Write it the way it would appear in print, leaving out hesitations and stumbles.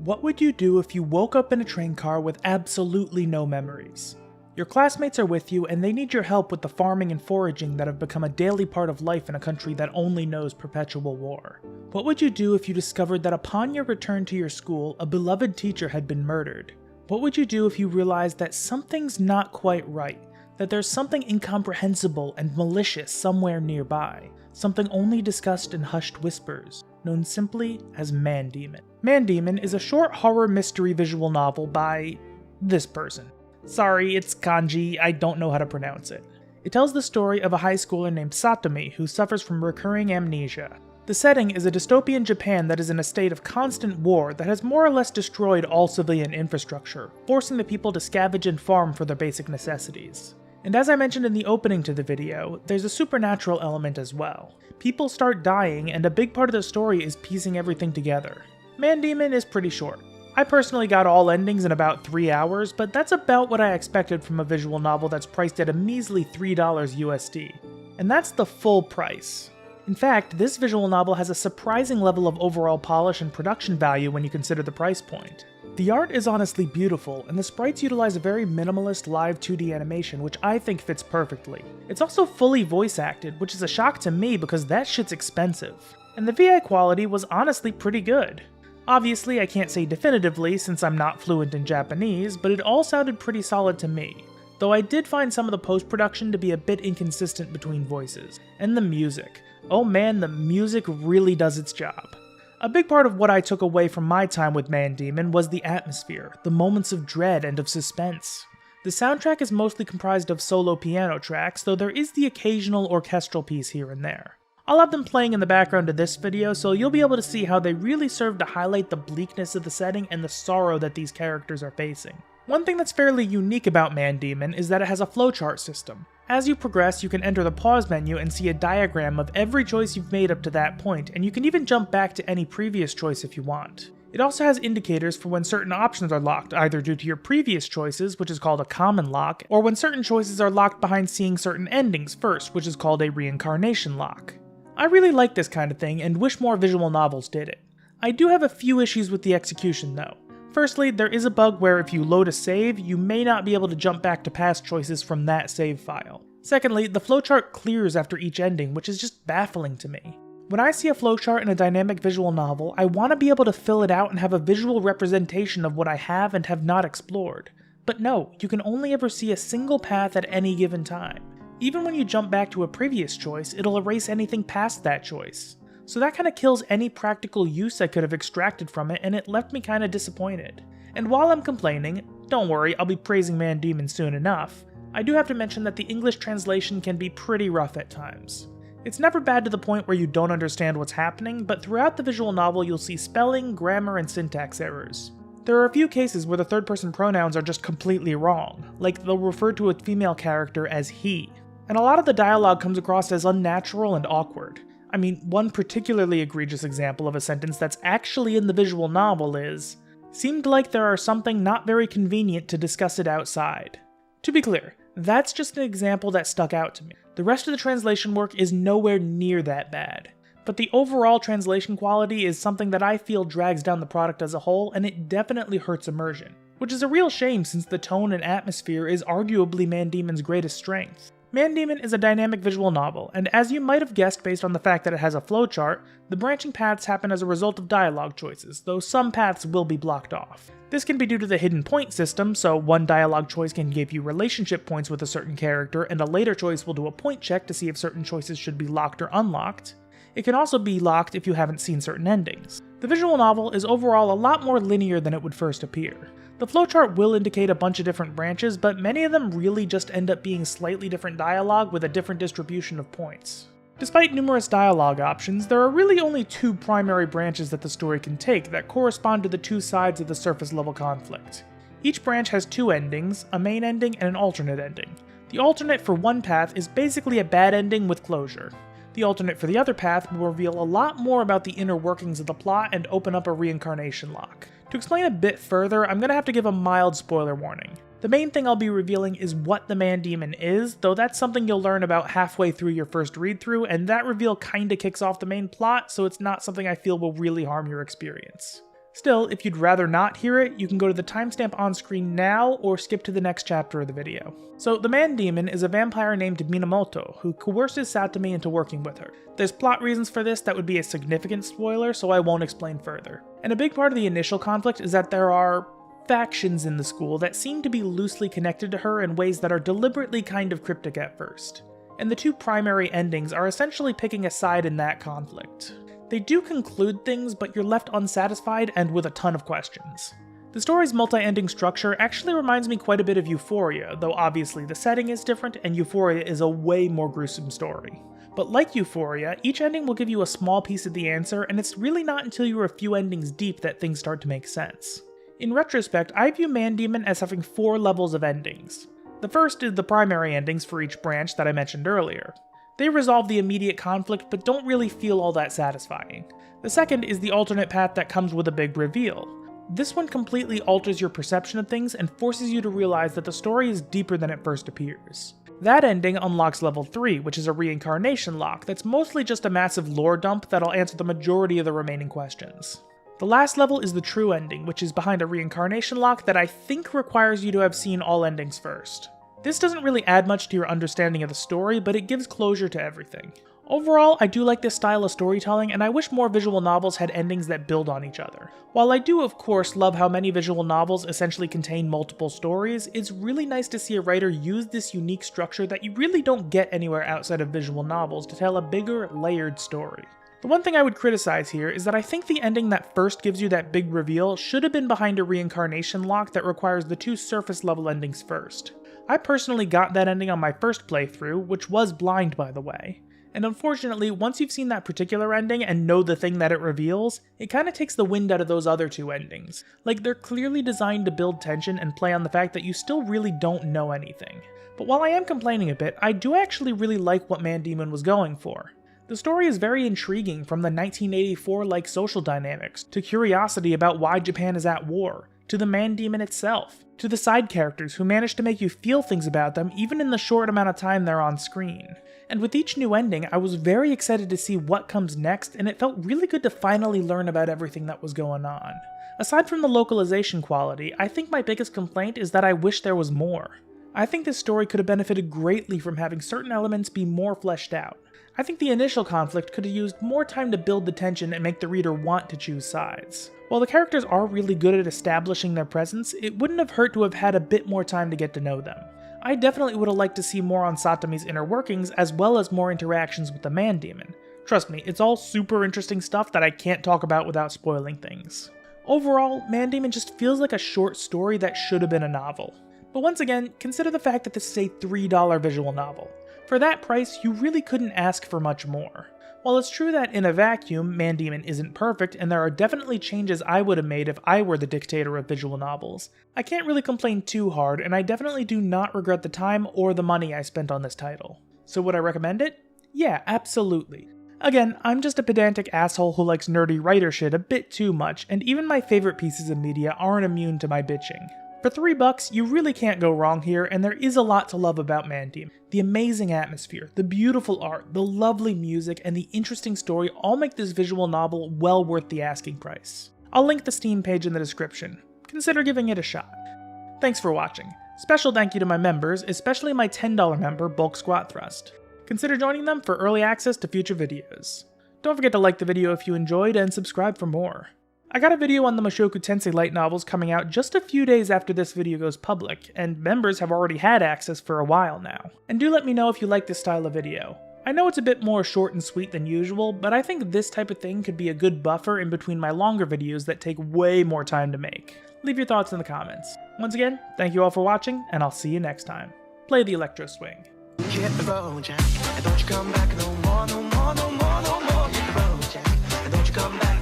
What would you do if you woke up in a train car with absolutely no memories? Your classmates are with you and they need your help with the farming and foraging that have become a daily part of life in a country that only knows perpetual war. What would you do if you discovered that upon your return to your school, a beloved teacher had been murdered? What would you do if you realized that something's not quite right, that there's something incomprehensible and malicious somewhere nearby, something only discussed in hushed whispers, known simply as Mandemon? Mandemon is a short horror mystery visual novel by this person. Sorry, it's kanji, I don't know how to pronounce it. It tells the story of a high schooler named Satomi who suffers from recurring amnesia. The setting is a dystopian Japan that is in a state of constant war that has more or less destroyed all civilian infrastructure, forcing the people to scavenge and farm for their basic necessities. And as I mentioned in the opening to the video, there's a supernatural element as well. People start dying, and a big part of the story is piecing everything together. Mandemon is pretty short. I personally got all endings in about 3 hours, but that's about what I expected from a visual novel that's priced at a measly $3 USD. And that's the full price. In fact, this visual novel has a surprising level of overall polish and production value when you consider the price point. The art is honestly beautiful, and the sprites utilize a very minimalist live 2D animation, which I think fits perfectly. It's also fully voice acted, which is a shock to me because that shit's expensive. And the VI quality was honestly pretty good. Obviously, I can't say definitively since I'm not fluent in Japanese, but it all sounded pretty solid to me. Though I did find some of the post-production to be a bit inconsistent between voices. And the music. Oh man, the music really does its job. A big part of what I took away from my time with Mandemon was the atmosphere, the moments of dread and of suspense. The soundtrack is mostly comprised of solo piano tracks, though there is the occasional orchestral piece here and there. I'll have them playing in the background of this video, so you'll be able to see how they really serve to highlight the bleakness of the setting and the sorrow that these characters are facing. One thing that's fairly unique about Mandemon is that it has a flowchart system. As you progress, you can enter the pause menu and see a diagram of every choice you've made up to that point, and you can even jump back to any previous choice if you want. It also has indicators for when certain options are locked, either due to your previous choices, which is called a common lock, or when certain choices are locked behind seeing certain endings first, which is called a reincarnation lock. I really like this kind of thing and wish more visual novels did it. I do have a few issues with the execution though. Firstly, there is a bug where if you load a save, you may not be able to jump back to past choices from that save file. Secondly, the flowchart clears after each ending, which is just baffling to me. When I see a flowchart in a dynamic visual novel, I want to be able to fill it out and have a visual representation of what I have and have not explored. But no, you can only ever see a single path at any given time. Even when you jump back to a previous choice, it'll erase anything past that choice. So that kinda kills any practical use I could have extracted from it, and it left me kinda disappointed. And while I'm complaining, don't worry, I'll be praising Mandemon soon enough, I do have to mention that the English translation can be pretty rough at times. It's never bad to the point where you don't understand what's happening, but throughout the visual novel you'll see spelling, grammar, and syntax errors. There are a few cases where the third-person pronouns are just completely wrong, like they'll refer to a female character as he. And a lot of the dialogue comes across as unnatural and awkward. I mean, one particularly egregious example of a sentence that's actually in the visual novel is, "Seemed like there are something not very convenient to discuss it outside." To be clear, that's just an example that stuck out to me. The rest of the translation work is nowhere near that bad. But the overall translation quality is something that I feel drags down the product as a whole, and it definitely hurts immersion. Which is a real shame since the tone and atmosphere is arguably Mandemon's greatest strength. Mandemon is a dynamic visual novel, and as you might have guessed based on the fact that it has a flowchart, the branching paths happen as a result of dialogue choices, though some paths will be blocked off. This can be due to the hidden point system, so one dialogue choice can give you relationship points with a certain character, and a later choice will do a point check to see if certain choices should be locked or unlocked. It can also be locked if you haven't seen certain endings. The visual novel is overall a lot more linear than it would first appear. The flowchart will indicate a bunch of different branches, but many of them really just end up being slightly different dialogue with a different distribution of points. Despite numerous dialogue options, there are really only two primary branches that the story can take that correspond to the two sides of the surface level conflict. Each branch has two endings, a main ending and an alternate ending. The alternate for one path is basically a bad ending with closure. The alternate for the other path will reveal a lot more about the inner workings of the plot and open up a reincarnation lock. To explain a bit further, I'm going to have to give a mild spoiler warning. The main thing I'll be revealing is what the Mandemon is, though that's something you'll learn about halfway through your first read-through, and that reveal kinda kicks off the main plot, so it's not something I feel will really harm your experience. Still, if you'd rather not hear it, you can go to the timestamp on screen now or skip to the next chapter of the video. So, the Mandemon is a vampire named Minamoto, who coerces Satome into working with her. There's plot reasons for this that would be a significant spoiler, so I won't explain further. And a big part of the initial conflict is that there are factions in the school that seem to be loosely connected to her in ways that are deliberately kind of cryptic at first. And the two primary endings are essentially picking a side in that conflict. They do conclude things, but you're left unsatisfied and with a ton of questions. The story's multi-ending structure actually reminds me quite a bit of Euphoria, though obviously the setting is different and Euphoria is a way more gruesome story. But like Euphoria, each ending will give you a small piece of the answer, and it's really not until you're a few endings deep that things start to make sense. In retrospect, I view Mandemon as having 4 levels of endings. The first is the primary endings for each branch that I mentioned earlier. They resolve the immediate conflict but don't really feel all that satisfying. The second is the alternate path that comes with a big reveal. This one completely alters your perception of things and forces you to realize that the story is deeper than it first appears. That ending unlocks level 3, which is a reincarnation lock that's mostly just a massive lore dump that'll answer the majority of the remaining questions. The last level is the true ending, which is behind a reincarnation lock that I think requires you to have seen all endings first. This doesn't really add much to your understanding of the story, but it gives closure to everything. Overall, I do like this style of storytelling, and I wish more visual novels had endings that build on each other. While I do of course love how many visual novels essentially contain multiple stories, it's really nice to see a writer use this unique structure that you really don't get anywhere outside of visual novels to tell a bigger, layered story. The one thing I would criticize here is that I think the ending that first gives you that big reveal should have been behind a reincarnation lock that requires the 2 surface level endings first. I personally got that ending on my first playthrough, which was blind by the way. And unfortunately, once you've seen that particular ending and know the thing that it reveals, it kinda takes the wind out of those other 2 endings. Like, they're clearly designed to build tension and play on the fact that you still really don't know anything. But while I am complaining a bit, I do actually really like what Mandemon was going for. The story is very intriguing, from the 1984-like social dynamics, to curiosity about why Japan is at war, to the Mandemon itself, to the side characters who manage to make you feel things about them even in the short amount of time they're on screen. And with each new ending, I was very excited to see what comes next, and it felt really good to finally learn about everything that was going on. Aside from the localization quality, I think my biggest complaint is that I wish there was more. I think this story could have benefited greatly from having certain elements be more fleshed out. I think the initial conflict could have used more time to build the tension and make the reader want to choose sides. While the characters are really good at establishing their presence, it wouldn't have hurt to have had a bit more time to get to know them. I definitely would have liked to see more on Satome's inner workings as well as more interactions with the Mandemon. Trust me, it's all super interesting stuff that I can't talk about without spoiling things. Overall, Mandemon just feels like a short story that should have been a novel. But once again, consider the fact that this is a $3 visual novel. For that price, you really couldn't ask for much more. While it's true that in a vacuum, Mandemon isn't perfect, and there are definitely changes I would have made if I were the dictator of visual novels, I can't really complain too hard, and I definitely do not regret the time or the money I spent on this title. So would I recommend it? Yeah, absolutely. Again, I'm just a pedantic asshole who likes nerdy writer shit a bit too much, and even my favorite pieces of media aren't immune to my bitching. For $3, you really can't go wrong here, and there is a lot to love about Mandemon. The amazing atmosphere, the beautiful art, the lovely music, and the interesting story all make this visual novel well worth the asking price. I'll link the Steam page in the description. Consider giving it a shot. Thanks for watching. Special thank you to my members, especially my $10 member, Bulk Squat Thrust. Consider joining them for early access to future videos. Don't forget to like the video if you enjoyed, and subscribe for more. I got a video on the Mushoku Tensei light novels coming out just a few days after this video goes public, and members have already had access for a while now. And do let me know if you like this style of video. I know it's a bit more short and sweet than usual, but I think this type of thing could be a good buffer in between my longer videos that take way more time to make. Leave your thoughts in the comments. Once again, thank you all for watching, and I'll see you next time. Play the electro swing. Hit the road, Jack, and don't you come back no more, no more, no more, no more. Hit the road, Jack, and don't you come back.